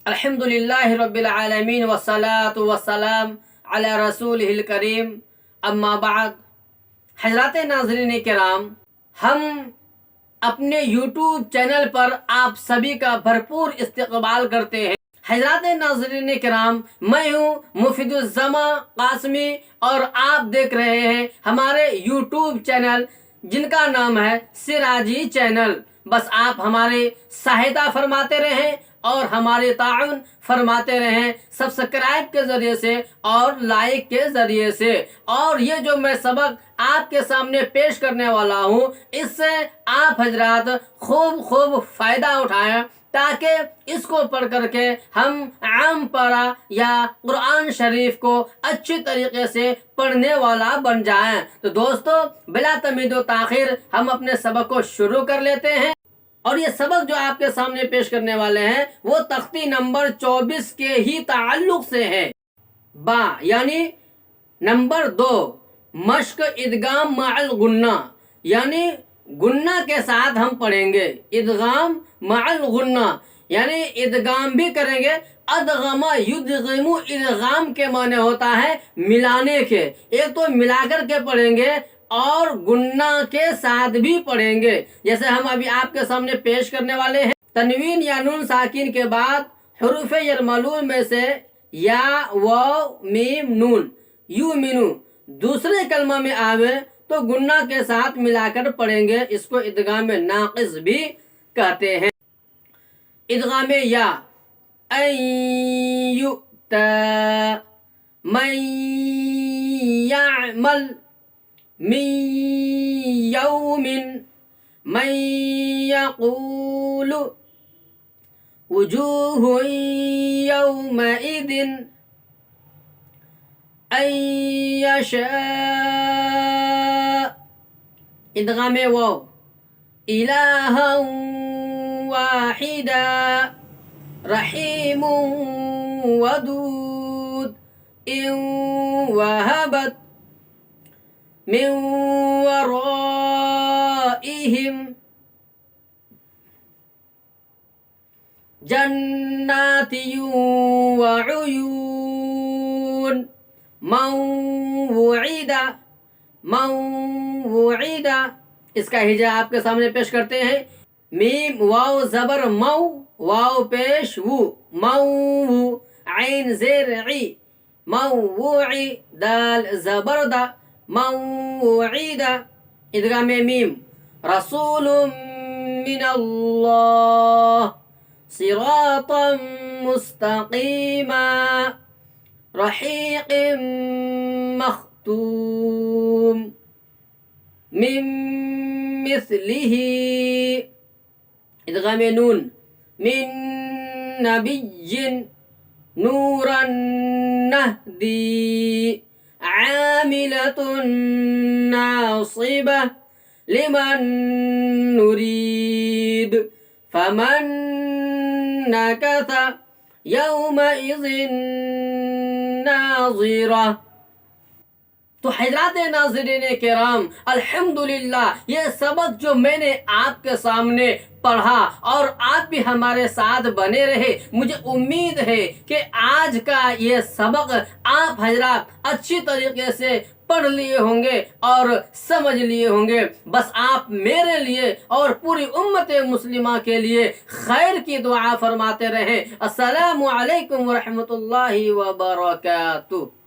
الحمدللہ رب العالمین والصلاة والسلام علی رسولہ الکریم، اما بعد۔ حضرات ناظرین کرام، ہم اپنے یوٹیوب چینل پر آپ سبھی کا بھرپور استقبال کرتے ہیں۔ حضرات ناظرین کرام، میں ہوں مفید الزمان قاسمی اور آپ دیکھ رہے ہیں ہمارے یوٹیوب چینل جن کا نام ہے سراجی چینل۔ بس آپ ہمارے سہایتا فرماتے رہیں اور ہمارے تعاون فرماتے رہیں سبسکرائب کے ذریعے سے اور لائک کے ذریعے سے۔ اور یہ جو میں سبق آپ کے سامنے پیش کرنے والا ہوں، اس سے آپ حضرات خوب فائدہ اٹھائیں تاکہ اس کو پڑھ کر کے ہم عام پارہ یا قرآن شریف کو اچھی طریقے سے پڑھنے والا بن جائیں۔ تو دوستو، بلا تمید و تاخیر ہم اپنے سبق کو شروع کر لیتے ہیں۔ اور یہ سبق جو آپ کے سامنے پیش کرنے والے ہیں وہ تختی نمبر 24 کے ہی تعلق سے ہے۔ با یعنی نمبر 2، مشق ادغام مع الغنہ، یعنی گنہ کے ساتھ ہم پڑھیں گے۔ ادغام مع الغنہ یعنی ادغام بھی کریں گے۔ ادغم یدغم، ادغام کے معنی ہوتا ہے ملانے کے، ایک تو ملا کر کے پڑھیں گے اور گنہ کے ساتھ بھی پڑھیں گے۔ جیسے ہم ابھی آپ کے سامنے پیش کرنے والے ہیں، تنوین یا نون ساکن کے بعد حروف یرملون میں سے یا واو میم نون یؤمنو دوسرے کلمہ میں آوے تو گنہ کے ساتھ ملا کر پڑھیں گے۔ اس کو ادغام ناقص بھی کہتے ہیں۔ ادغام یا، ان یؤتا، من یعمل، من یوم، من یقول، وجوہ یومئذ، ان یشاء۔ ادغام واو، الہا واحدا، رحیم ودود، ان وہبت من ورائہم جنات وعیون، من وعد، من وعد۔ اس کا ہجا آپ کے سامنے پیش کرتے ہیں۔ میم واو زبر مو، واو پیش وو، مو، عین زیر عی، موعی، دال زبر دا، موعد۔ ادغام میم، رسول من اللہ، صراطا مستقیما، رحیق مختوم، من مثلہ۔ ادغام نون، من نبی نورا نہدی، عاملۃ ناصبہ، لمن نرید، فمن نکث یومئذ ناظرہ۔ تو حضرات ناظرین کرام، الحمدللہ یہ سبق جو میں نے آپ کے سامنے پڑھا اور آپ بھی ہمارے ساتھ بنے رہے، مجھے امید ہے کہ آج کا یہ سبق آپ حضرات اچھی طریقے سے پڑھ لیے ہوں گے اور سمجھ لیے ہوں گے۔ بس آپ میرے لیے اور پوری امت مسلمہ کے لیے خیر کی دعا فرماتے رہیں۔ السلام علیکم ورحمۃ اللہ وبرکاتہ۔